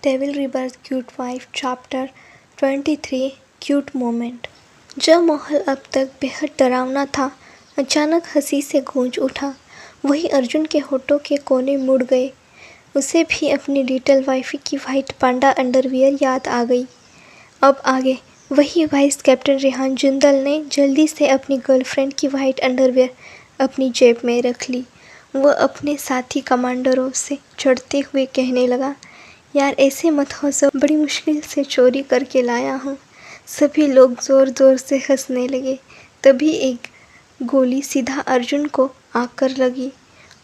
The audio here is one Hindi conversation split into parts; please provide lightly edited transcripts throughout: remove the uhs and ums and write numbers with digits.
Devil rebirth cute wife chapter 23 cute moment. जब माहौल अब तक बेहद डरावना था, अचानक हंसी से गूंज उठा। वही अर्जुन के होठों के कोने मुड़ गए। उसे भी अपनी लिटिल वाइफी की वाइट पांडा अंडरवियर याद आ गई। अब आगे वही वाइस कैप्टन रेहान जिंदल ने जल्दी से अपनी गर्लफ्रेंड की वाइट अंडरवियर अपनी जेब में रख ली। वह अपने साथी कमांडरों से चढ़ते हुए कहने लगा, यार ऐसे मत हंसो, बड़ी मुश्किल से चोरी करके लाया हूँ। सभी लोग ज़ोर ज़ोर से हंसने लगे। तभी एक गोली सीधा अर्जुन को आकर लगी।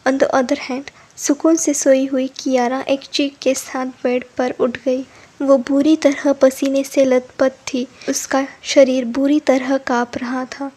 ऑन द अदर हैंड, सुकून से सोई हुई कियारा एक चीख के साथ बेड पर उठ गई। वो बुरी तरह पसीने से लथपथ थी। उसका शरीर बुरी तरह काँप रहा था।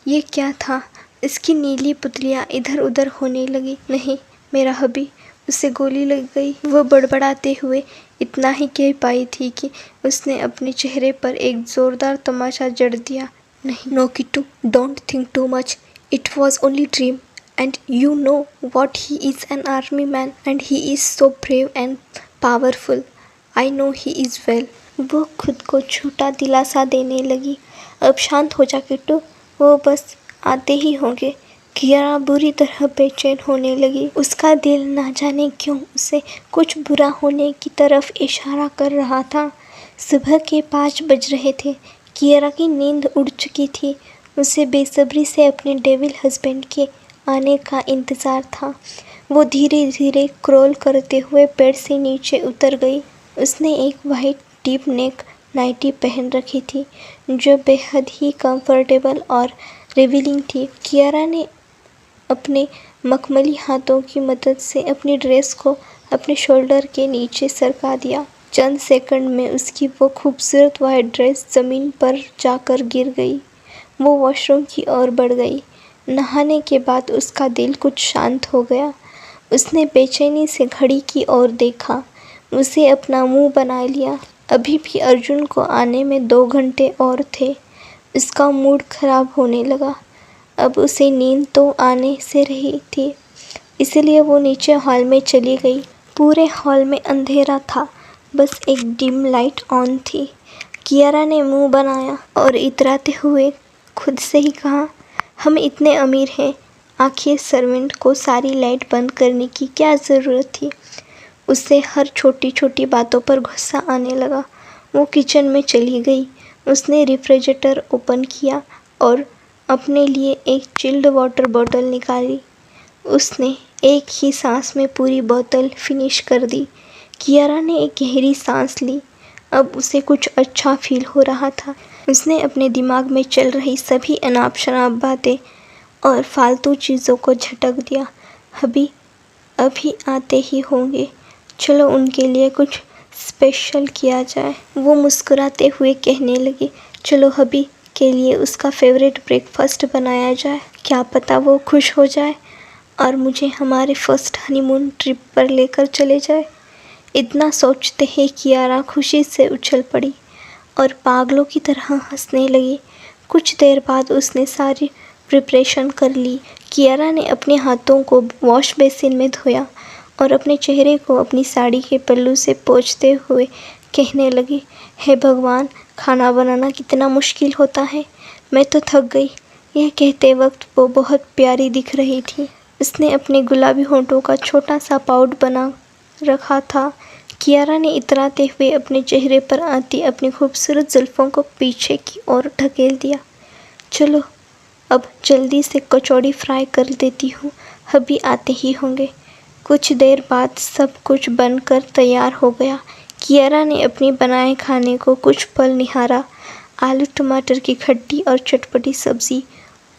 ये क्या था? इसकी नीली पुतलियाँ इधर उधर होने लगी। नहीं, मेरा हबी, उसे गोली लग गई। वह बड़बड़ाते हुए इतना ही कह पाई थी कि उसने अपने चेहरे पर एक जोरदार तमाचा जड़ दिया। नहीं, no Kittu, don't think too much. It was only dream and you know what he is an army man and he is so brave and powerful. I know he is well. वो खुद को झूठा दिलासा देने लगी। अब शांत हो जा किट्टू, वो बस आते ही होंगे। कियारा बुरी तरह बेचैन होने लगी। उसका दिल ना जाने क्यों उसे कुछ बुरा होने की तरफ इशारा कर रहा था। सुबह के 5 बज रहे थे। कियारा की नींद उड़ चुकी थी। उसे बेसब्री से अपने डेविल हस्बैंड के आने का इंतज़ार था। वो धीरे धीरे क्रॉल करते हुए बेड से नीचे उतर गई। उसने एक वाइट डीप नेक नाइटी पहन रखी थी जो बेहद ही कंफर्टेबल और रिवीलिंग थी। कियारा ने अपने मखमली हाथों की मदद से अपनी ड्रेस को अपने शोल्डर के नीचे सरका दिया। चंद सेकंड में उसकी वो खूबसूरत वाइट ड्रेस ज़मीन पर जाकर गिर गई। वो वॉशरूम की ओर बढ़ गई। नहाने के बाद उसका दिल कुछ शांत हो गया। उसने बेचैनी से घड़ी की ओर देखा। उसे अपना मुंह बना लिया। अभी भी अर्जुन को आने में 2 घंटे और थे। उसका मूड खराब होने लगा। अब उसे नींद तो आने से रही थी, इसलिए वो नीचे हॉल में चली गई। पूरे हॉल में अंधेरा था, बस एक डिम लाइट ऑन थी। कियारा ने मुंह बनाया और इतराते हुए खुद से ही कहा, हम इतने अमीर हैं, आखिर सर्वेंट को सारी लाइट बंद करने की क्या ज़रूरत थी। उससे हर छोटी छोटी बातों पर गुस्सा आने लगा। वो किचन में चली गई। उसने रेफ्रिजरेटर ओपन किया और अपने लिए एक चिल्ड वाटर बॉटल निकाली। उसने एक ही सांस में पूरी बोतल फिनिश कर दी। कियारा ने एक गहरी सांस ली। अब उसे कुछ अच्छा फील हो रहा था। उसने अपने दिमाग में चल रही सभी अनाप शनाप बातें और फालतू चीज़ों को झटक दिया। अभी आते ही होंगे, चलो उनके लिए कुछ स्पेशल किया जाए। वो मुस्कुराते हुए कहने लगी, चलो हबी के लिए उसका फेवरेट ब्रेकफास्ट बनाया जाए। क्या पता वो खुश हो जाए और मुझे हमारे फर्स्ट हनीमून ट्रिप पर लेकर चले जाए। इतना सोचते ही कियारा खुशी से उछल पड़ी और पागलों की तरह हंसने लगी। कुछ देर बाद उसने सारी प्रिपरेशन कर ली। कियारा ने अपने हाथों को वॉश बेसिन में धोया और अपने चेहरे को अपनी साड़ी के पल्लू से पोंछते हुए कहने लगी, हे भगवान, खाना बनाना कितना मुश्किल होता है। मैं तो थक गई। यह कहते वक्त वो बहुत प्यारी दिख रही थी। उसने अपने गुलाबी होंठों का छोटा सा पाउड बना रखा था। कियारा ने इतराते हुए अपने चेहरे पर आती अपनी खूबसूरत जुल्फ़ों को पीछे की ओर ढकेल दिया। चलो अब जल्दी से कचौड़ी फ्राई कर देती हूँ, अभी आते ही होंगे। कुछ देर बाद सब कुछ बनकर तैयार हो गया। कियारा ने अपनी बनाए खाने को कुछ पल निहारा। आलू टमाटर की खट्टी और चटपटी सब्ज़ी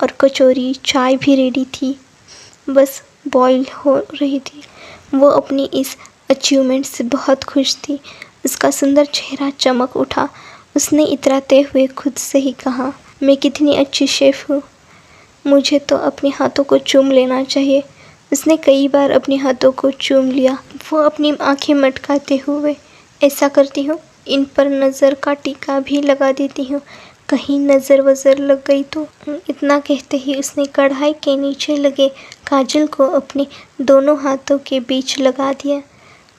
और कचौरी, चाय भी रेडी थी, बस बॉईल हो रही थी। वो अपनी इस अचीवमेंट से बहुत खुश थी। उसका सुंदर चेहरा चमक उठा। उसने इतराते हुए खुद से ही कहा, मैं कितनी अच्छी शेफ़ हूँ, मुझे तो अपने हाथों को चूम लेना चाहिए। उसने कई बार अपने हाथों को चूम लिया। वो अपनी आंखें मटकाते हुए, ऐसा करती हूँ, इन पर नज़र का टीका भी लगा देती हूँ, कहीं नज़र वज़र लग गई तो। इतना कहते ही उसने कढ़ाई के नीचे लगे काजल को अपने दोनों हाथों के बीच लगा दिया।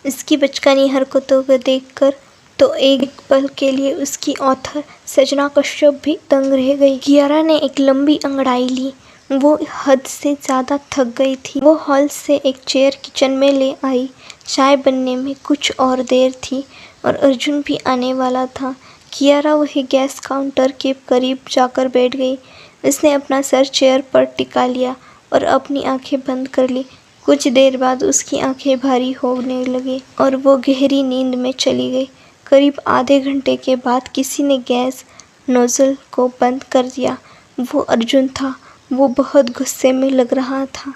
इसकी बचकानी हरकतों को देखकर तो एक पल के लिए उसकी ऑथर सजना कश्यप भी दंग रह गई। कियारा ने एक लंबी अंगड़ाई ली। वो हद से ज़्यादा थक गई थी। वो हॉल से एक चेयर किचन में ले आई। चाय बनने में कुछ और देर थी और अर्जुन भी आने वाला था। कियारा वही गैस काउंटर के करीब जाकर बैठ गई। उसने अपना सर चेयर पर टिका लिया और अपनी आंखें बंद कर ली। कुछ देर बाद उसकी आंखें भारी होने लगी और वो गहरी नींद में चली गई। करीब आधे घंटे के बाद किसी ने गैस नोजल को बंद कर दिया। वो अर्जुन था। वो बहुत गुस्से में लग रहा था।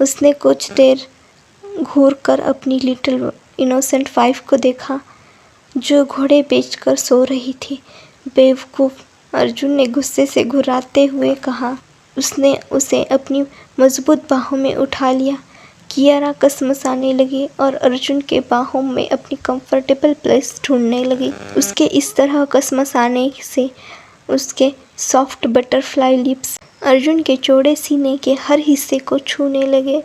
उसने कुछ देर घूरकर अपनी लिटिल इनोसेंट वाइफ को देखा जो घोड़े बेचकर सो रही थी। बेवकूफ़, अर्जुन ने गुस्से से घुराते हुए कहा। उसने उसे अपनी मजबूत बाहों में उठा लिया। कियारा कसमसाने लगी और अर्जुन के बाहों में अपनी कंफर्टेबल प्लेस ढूंढने लगी। उसके इस तरह कसमसाने से उसके सॉफ्ट बटरफ्लाई लिप्स अर्जुन के चौड़े सीने के हर हिस्से को छूने लगे,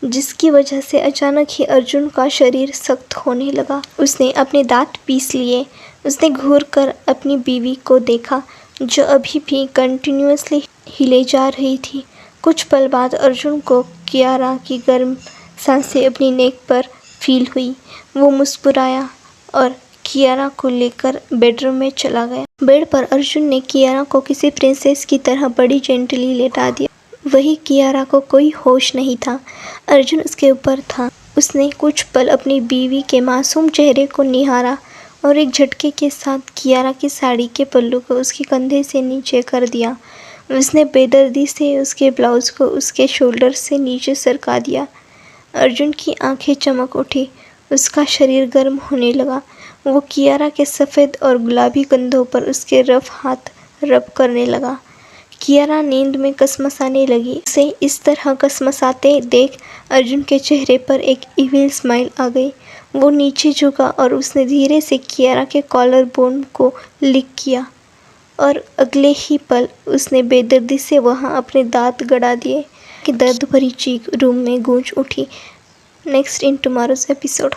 जिसकी वजह से अचानक ही अर्जुन का शरीर सख्त होने लगा। उसने अपने दांत पीस लिए। उसने घूरकर अपनी बीवी को देखा जो अभी भी कंटिन्यूअसली हिले जा रही थी। कुछ पल बाद अर्जुन को कियारा की गर्म सांसें अपनी नेक पर फील हुई। वो मुस्कुराया और कियारा को लेकर बेडरूम में चला गया। बेड पर अर्जुन ने कियारा को किसी प्रिंसेस की तरह बड़ी जेंटली लेटा दिया। वही कियारा को कोई होश नहीं था। अर्जुन उसके ऊपर था। उसने कुछ पल अपनी बीवी के मासूम चेहरे को निहारा और एक झटके के साथ कियारा की साड़ी के पल्लू को उसके कंधे से नीचे कर दिया। उसने बेदर्दी से उसके ब्लाउज़ को उसके शोल्डर से नीचे सरका दिया। अर्जुन की आंखें चमक उठी। उसका शरीर गर्म होने लगा। वो कियारा के सफ़ेद और गुलाबी कंधों पर उसके रफ हाथ रब करने लगा। कियारा नींद में कसमसाने लगी। उसे इस तरह कसमसाते देख अर्जुन के चेहरे पर एक इविल स्माइल आ गई। वो नीचे झुका और उसने धीरे से कियारा के कॉलर बोन को लिक किया और अगले ही पल उसने बेदर्दी से वहां अपने दांत गड़ा दिए कि दर्द भरी चीख रूम में गूंज उठी। Next in tomorrow's episode.